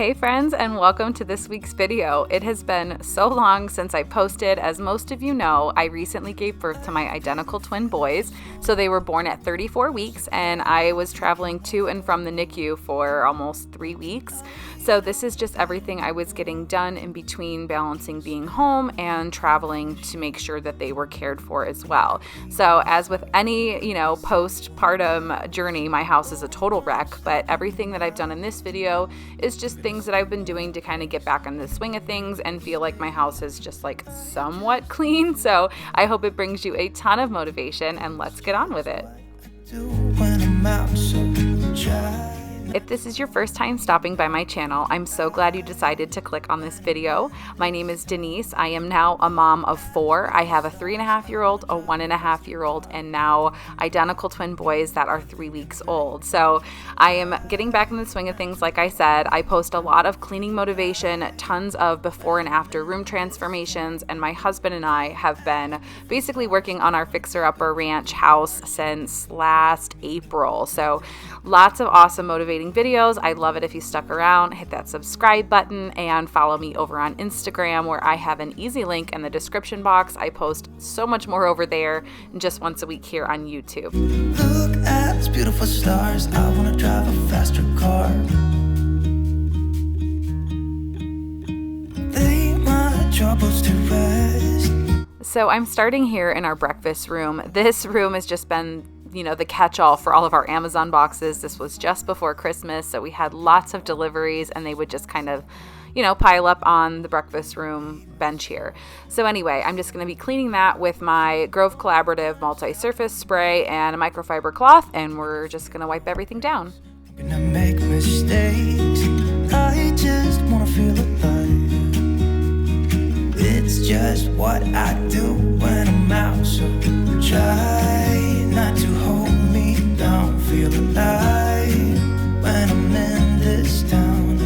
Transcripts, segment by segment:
Hey friends, and welcome to this week's video. It has been so long since I posted. As most of you know, I recently gave birth to my identical twin boys. So they were born at 34 weeks and I was traveling to and from the NICU for almost 3 weeks. So this is just everything I was getting done in between balancing being home and traveling to make sure that they were cared for as well. So as with any, postpartum journey, my house is a total wreck, but everything that I've done in this video is just things that I've been doing to kind of get back in the swing of things and feel like my house is just like somewhat clean. So I hope it brings you a ton of motivation, and let's get on with it. If this is your first time stopping by my channel, I'm so glad you decided to click on this video. My name is Denise. I am now a mom of 4. I have a 3.5-year-old, a 1.5-year-old, and now identical twin boys that are 3 weeks old. So I am getting back in the swing of things. Like I said, I post a lot of cleaning motivation, tons of before and after room transformations, and my husband and I have been basically working on our fixer-upper ranch house since last April. So lots of awesome motivating videos. I'd love it if you stuck around, hit that subscribe button, and follow me over on Instagram, where I have an easy link in the description box. I post so much more over there, and just once a week here on YouTube. Look at these beautiful stars. I want to drive a faster car. Lay my troubles to rest. So I'm starting here in our breakfast room. This room has just been the catch-all for all of our Amazon boxes. This was just before Christmas, so we had lots of deliveries and they would just kind of, pile up on the breakfast room bench here. So anyway, I'm just going to be cleaning that with my Grove Collaborative multi-surface spray and a microfiber cloth, and we're just going to wipe everything down. Gonna make mistakes. I just want to feel alive. It's just what I do when I'm out, so try not to hold me down. Feel alive when I'm in this town.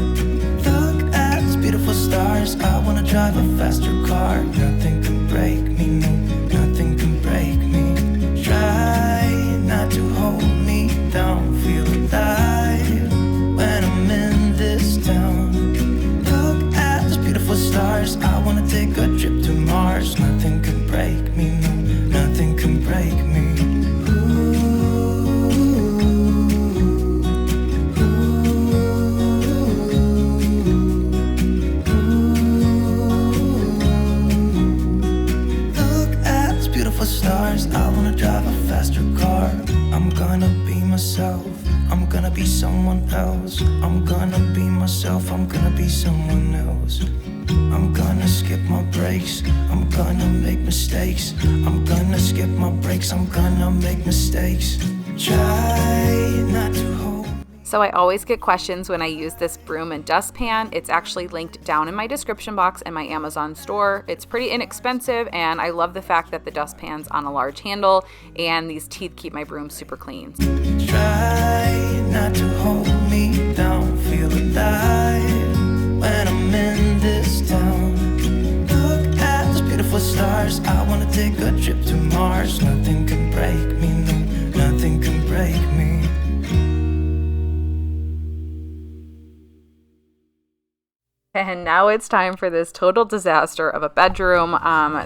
Look at these beautiful stars. I wanna drive a faster car. Nothing can break me, no, nothing can break me. Try not to hold me down. Feel alive when I'm in this town. Look at these beautiful stars. I wanna take a trip to Mars. Nothing can break me, no, nothing can break me. Stars, I wanna drive a faster car. I'm gonna be myself. I'm gonna be someone else. I'm gonna be myself. I'm gonna be someone else. I'm gonna skip my breaks. I'm gonna make mistakes. I'm gonna skip my breaks. I'm gonna make mistakes. Try not to hold. So I always get questions when I use this broom and dustpan. It's actually linked down in my description box in my Amazon store. It's pretty inexpensive, and I love the fact that the dustpan's on a large handle and these teeth keep my broom super clean. Try not to hold me down. Feel alive when I'm in this town. Look at those beautiful stars. I wanna take a trip to Mars. Nothing can break me, no, nothing can break me. And now it's time for this total disaster of a bedroom.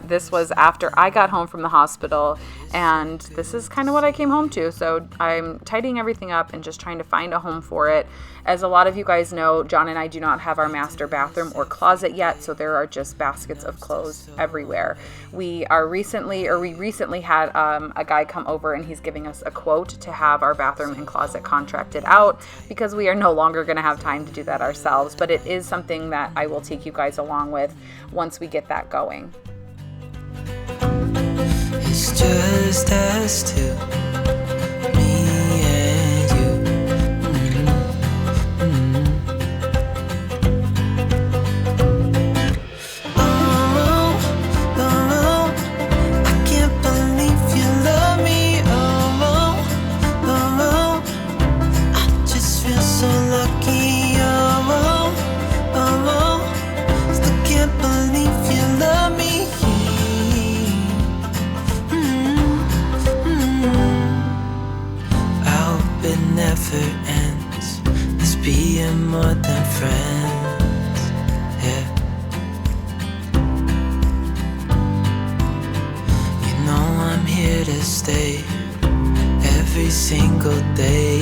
This was after I got home from the hospital, and this is kind of what I came home to. So I'm tidying everything up and just trying to find a home for it. As a lot of you guys know, John and I do not have our master bathroom or closet yet, so there are just baskets of clothes everywhere. We recently had a guy come over, and he's giving us a quote to have our bathroom and closet contracted out, because we are no longer going to have time to do that ourselves. But it is something that I will take you guys along with once we get that going. It's just us two, me and you. Oh, I can't believe you love me. Oh, I just feel so lucky. Still can't believe you love me. more than friends, yeah. You know I'm here to stay every single day,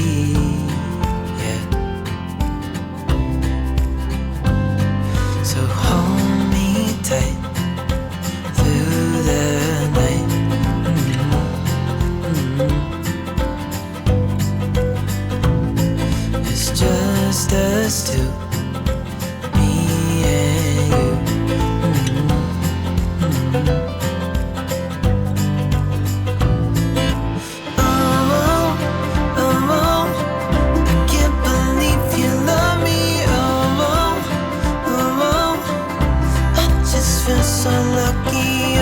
yeah. So hold me tight through the night. It's just us two, me and you. So lucky,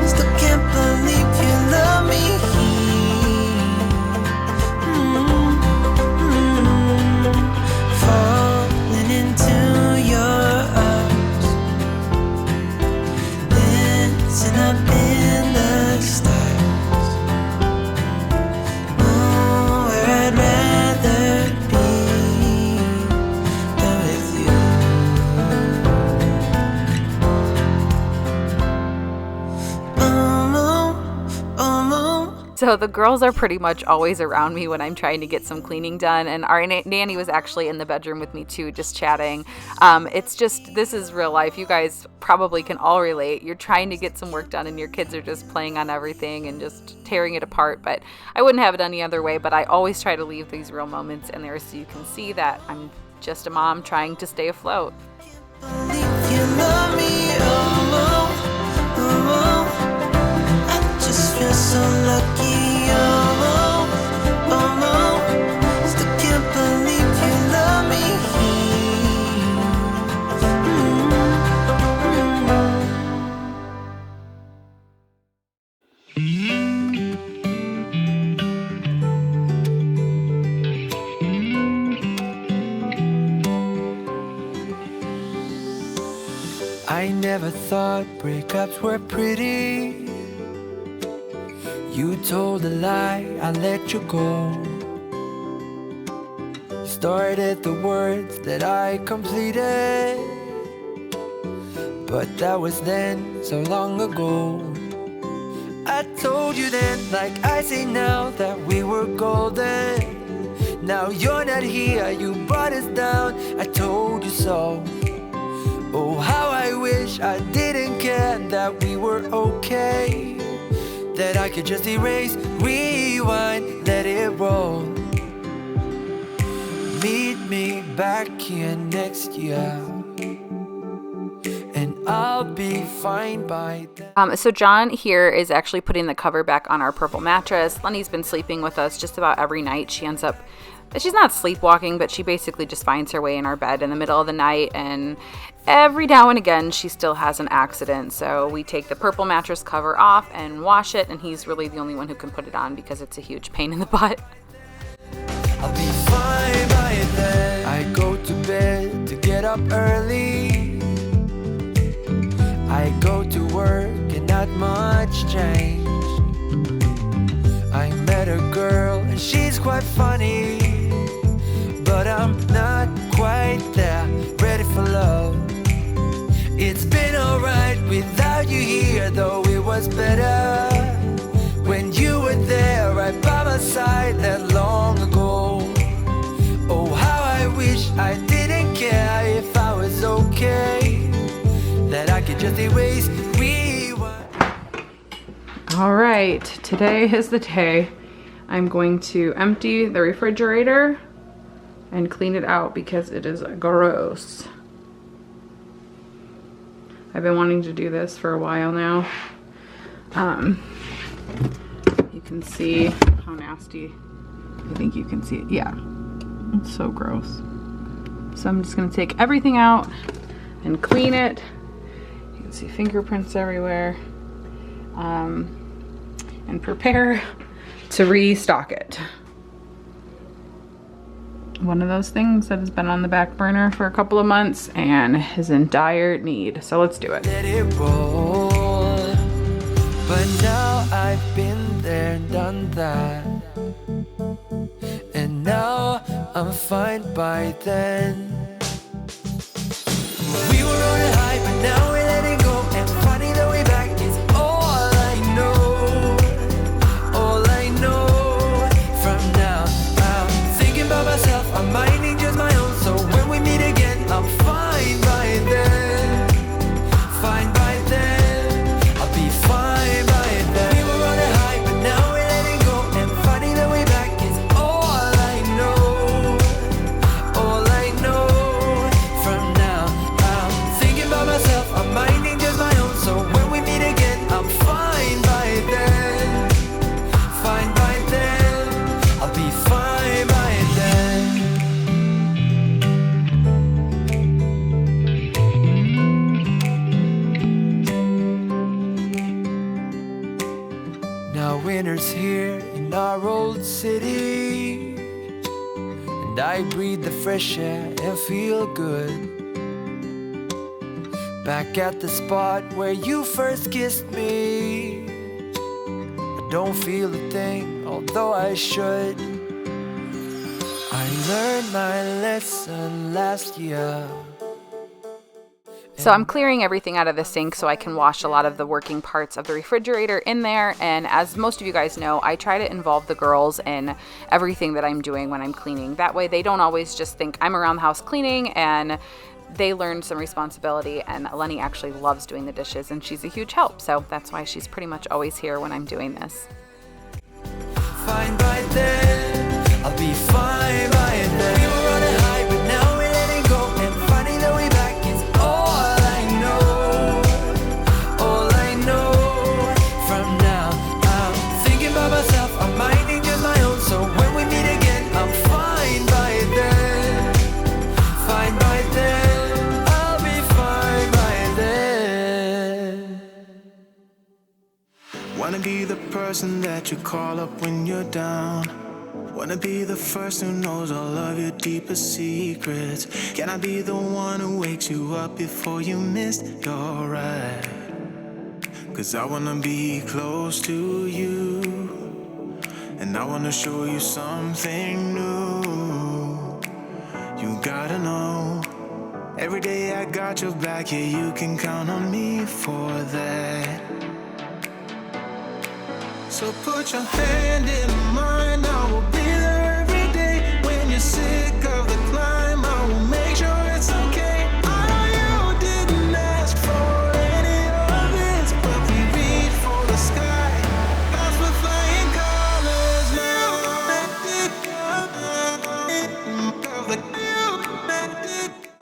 still can't believe you love me. Falling into your arms, dancing up in the stars. Oh, where I'd rather be than with you. So the girls are pretty much always around me when I'm trying to get some cleaning done, and our nanny was actually in the bedroom with me too, just chatting. It's just, this is real life. You guys probably can all relate. You're trying to get some work done and your kids are just playing on everything and just tearing it apart, but I wouldn't have it any other way. But I always try to leave these real moments in there so you can see that I'm just a mom trying to stay afloat. Feel so lucky, still can't believe you love me. I never thought breakups were pretty. You told a lie, I let you go. You started the words that I completed, but that was then, so long ago. I told you then, like I say now, that we were golden. Now you're not here, you brought us down, I told you so. Oh, how I wish I didn't care, that we were okay, that I could just erase, rewind, let it roll. Meet me back here next year, and I'll be fine by then. So John here is actually putting the cover back on our purple mattress. Lenny's been sleeping with us just about every night. She's not sleepwalking, but she basically just finds her way in our bed in the middle of the night, and every now and again she still has an accident. So we take the purple mattress cover off and wash it, and he's really the only one who can put it on because it's a huge pain in the butt. I'll be fine by then. I go to bed to get up early. I go to work and not much change. I met a girl and she's quite funny, but I'm not quite there, ready for love. It's been alright without you here, though it was better when you were there right by my side that long ago. Oh, how I wish I didn't care, if I was okay, that I could just erase, rewind. All right, today is the day I'm going to empty the refrigerator and clean it out because it is gross. I've been wanting to do this for a while now. You can see how nasty. I think you can see it. Yeah, it's so gross. So I'm just gonna take everything out and clean it. You can see fingerprints everywhere. And prepare to restock it. One of those things that has been on the back burner for a couple of months and is in dire need. So let's do it. Let it roll. But now I've been there and done that, and now I'm fine by then. We were on a high, but now we're letting go, and finding the way back is all I know. All I know. From now, I'm thinking about myself, I'm minding just my own. So when we meet again, I'm fine by then. Fine by then. I'll be fine by then. We were on a high, but now we're letting go, and finding the way back is all I know. All I know. From now, I'm thinking about myself, I'm minding just my own. So when we meet again, I'm fine by then. Fine by then. I'll be fine by then. Now winter's here in our old city, and I breathe the fresh air and feel good. Back at the spot where you first kissed me, I don't feel a thing, although I should. I learned my lesson last year. So I'm clearing everything out of the sink so I can wash a lot of the working parts of the refrigerator in there. And as most of you guys know, I try to involve the girls in everything that I'm doing when I'm cleaning. That way they don't always just think I'm around the house cleaning, and they learn some responsibility. And Lenny actually loves doing the dishes, and she's a huge help. So that's why she's pretty much always here when I'm doing this. Fine by then, I'll be fine by then. We were on a high, but now we're letting go, and finding the way back is all I know. All I know. From now, I'm thinking about myself, I'm minding just my own. So when we meet again, I'm fine by then. Fine by then, I'll be fine by then. Wanna be the person that you call up when you're down. Wanna be the first who knows all of your deepest secrets. Can I be the one who wakes you up before you missed your ride? 'Cause I wanna be close to you, and I wanna show you something new. You gotta know, every day I got your back, yeah, you can count on me for that. So put your hand in mine, I will be there every day. When you're sick of the climb, I will make sure it's okay. I know you didn't ask for any of this, but we reach for the sky, 'cause we're flying colors now.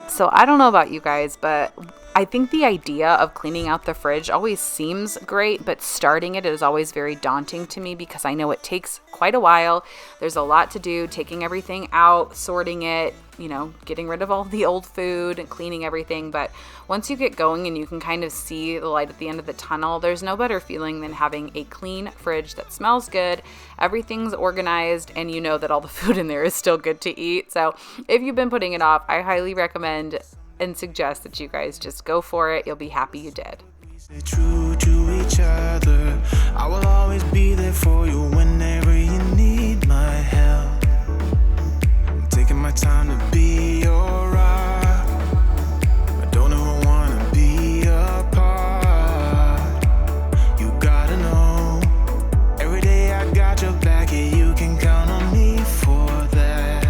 So I don't know about you guys, but I think the idea of cleaning out the fridge always seems great, but starting it is always very daunting to me because I know it takes quite a while. There's a lot to do, taking everything out, sorting it, getting rid of all the old food and cleaning everything. But once you get going and you can kind of see the light at the end of the tunnel, there's no better feeling than having a clean fridge that smells good, everything's organized, and you know that all the food in there is still good to eat. So if you've been putting it off, I highly recommend and suggest that you guys just go for it. You'll be happy you did. Stay true to each other. I will always be there for you whenever you need my help. I'm taking my time to be your rock. I don't ever wanna be apart. You gotta know, every day I got your back, yeah, you can count on me for that.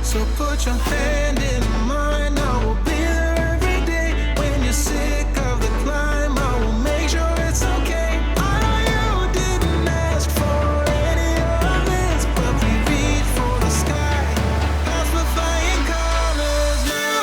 So put your hand in mine, I will be there every day. When you're sick of the climb, I will make sure it's okay. I know you didn't ask for any of this, but we reach for the sky, 'cause we're flying colors now.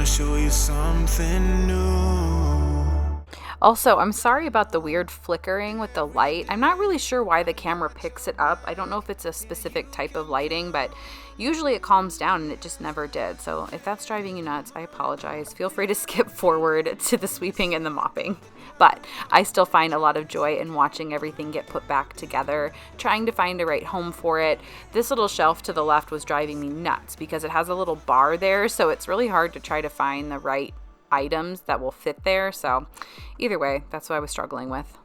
Show you something new. Also, I'm sorry about the weird flickering with the light. I'm not really sure why the camera picks it up. I don't know if it's a specific type of lighting, but usually it calms down and it just never did. So if that's driving you nuts, I apologize. Feel free to skip forward to the sweeping and the mopping. But I still find a lot of joy in watching everything get put back together, trying to find a right home for it. This little shelf to the left was driving me nuts because it has a little bar there, so it's really hard to try to find the right items that will fit there. So either way, that's what I was struggling with.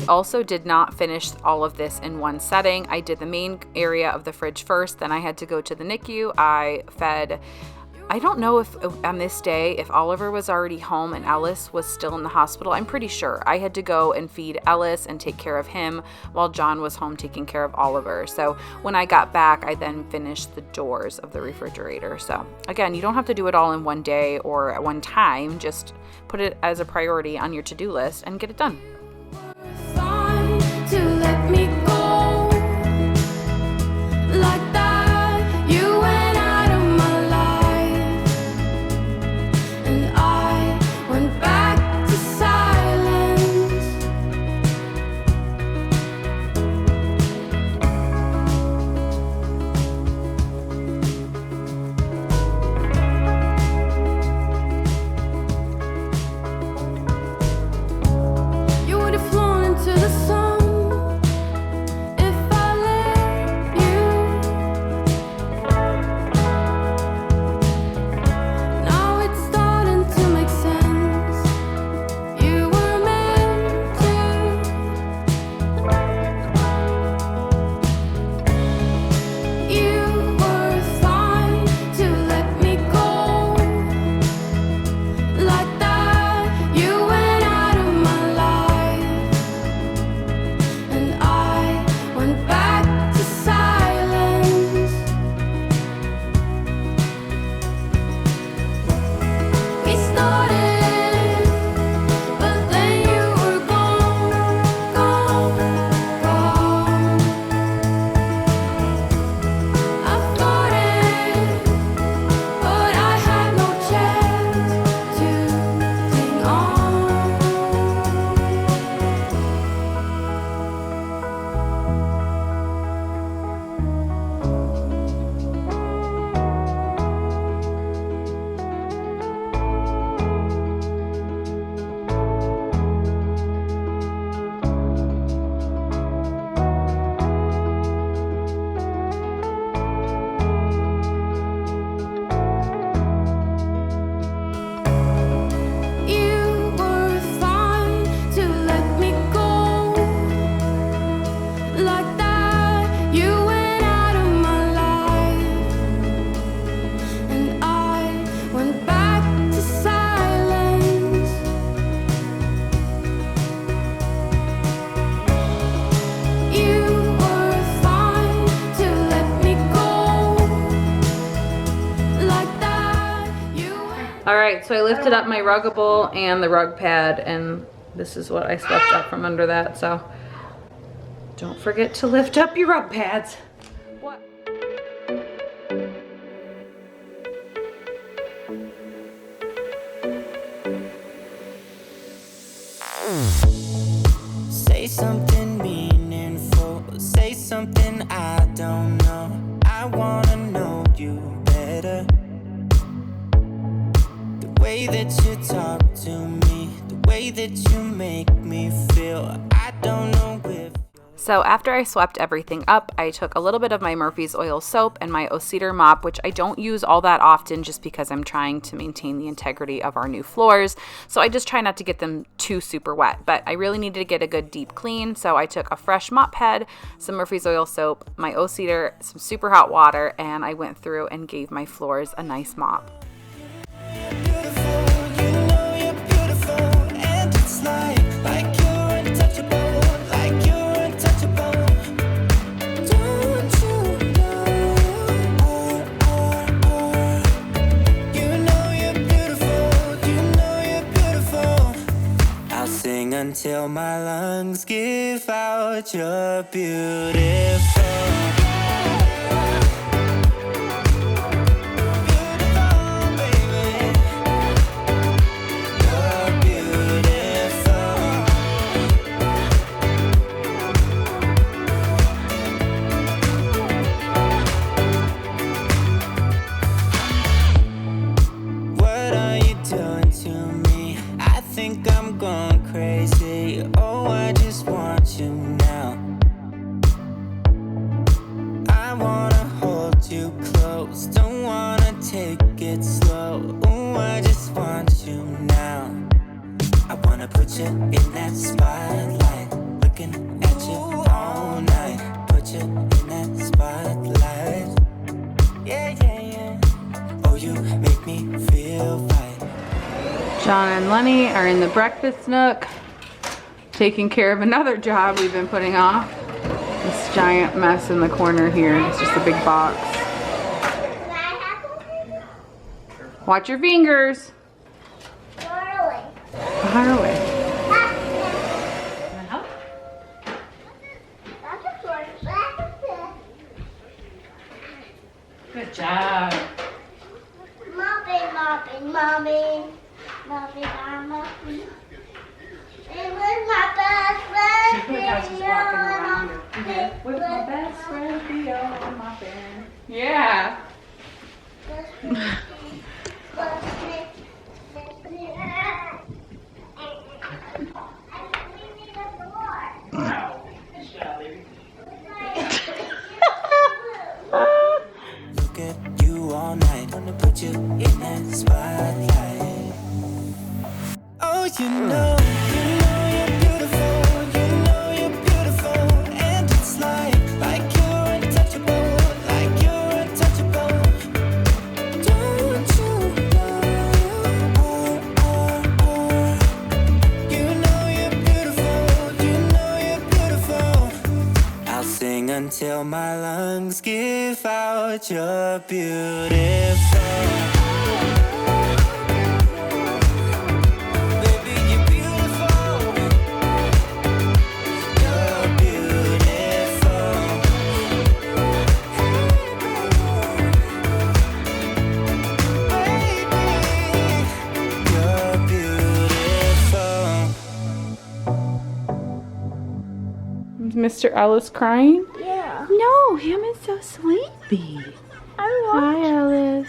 Also did not finish all of this in one setting. I did the main area of the fridge first, then I had to go to the NICU. I fed, I don't know if on this day, if Oliver was already home and Ellis was still in the hospital. I'm pretty sure. I had to go and feed Ellis and take care of him while John was home taking care of Oliver. So when I got back, I then finished the doors of the refrigerator. So again, you don't have to do it all in one day or at one time. Just put it as a priority on your to-do list and get it done. To let me go like that, you went out of my life, and I went back to silence. You would have flown into the sun. All right, so I lifted up my ruggable and the rug pad, and this is what I swept up from under that. So don't forget to lift up your rug pads. What? Say something meaningful, say something I don't know. I wanna know you better. The way that you talk to me, the way that you make me feel, I don't know if So after I swept everything up, I took a little bit of my Murphy's Oil soap and my O-Cedar mop, which I don't use all that often just because I'm trying to maintain the integrity of our new floors. So I just try not to get them too super wet, but I really needed to get a good deep clean. So I took a fresh mop head, some Murphy's Oil soap, my O-Cedar, some super hot water, and I went through and gave my floors a nice mop. Until my lungs give out you're beautiful. John and Lenny are in the breakfast nook, taking care of another job we've been putting off. This giant mess in the corner here. It's just a big box. Watch your fingers. Far away. Good job. Mopping. It was my best friend. With my best friend Theo mopping. Yeah. Look at you all night, wanna put you in that spotlight. Oh, you know you're beautiful, and it's like you're untouchable, Don't you know you're beautiful, I'll sing until my lungs give out you're beautiful. Is Mr. Ellis crying? Yeah. No, him is so sleepy. Hi, Ellis.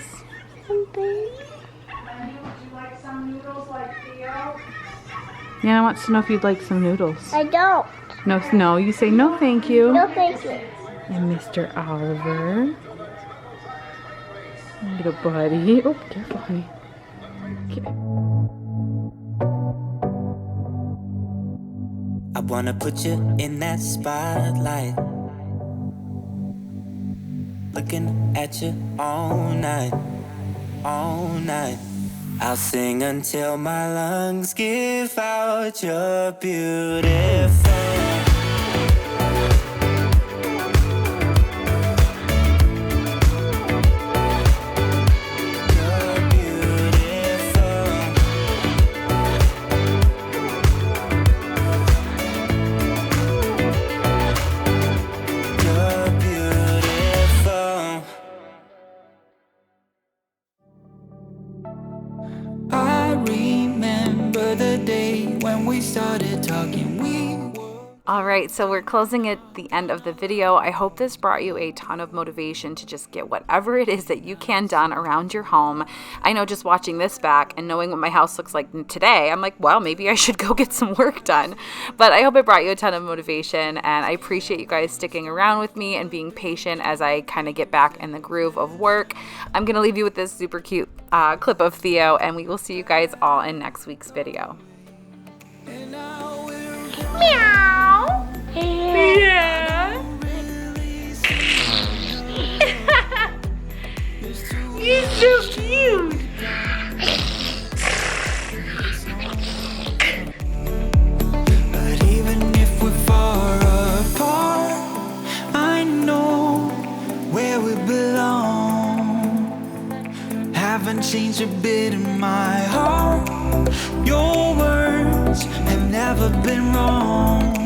Something. Nana wants to know if you'd like some noodles. I don't. No, you say no thank you. No, thank you. And Mr. Oliver. Little buddy. Oh, careful, honey. Okay. I wanna put you in that spotlight, looking at you all night. I'll sing until my lungs give out you're beautiful. I remember the day when we started talking. We were All right, so we're closing at the end of the video. I hope this brought you a ton of motivation to just get whatever it is that you can done around your home. I know just watching this back and knowing what my house looks like today, I'm like, well, maybe I should go get some work done. But I hope it brought you a ton of motivation, and I appreciate you guys sticking around with me and being patient as I kind of get back in the groove of work. I'm going to leave you with this super cute clip of Theo, and we will see you guys all in next week's video. Meow. Yeah. You're so cute. But even if we're far apart, I know where we belong. Haven't changed a bit in my heart. Your words have never been wrong.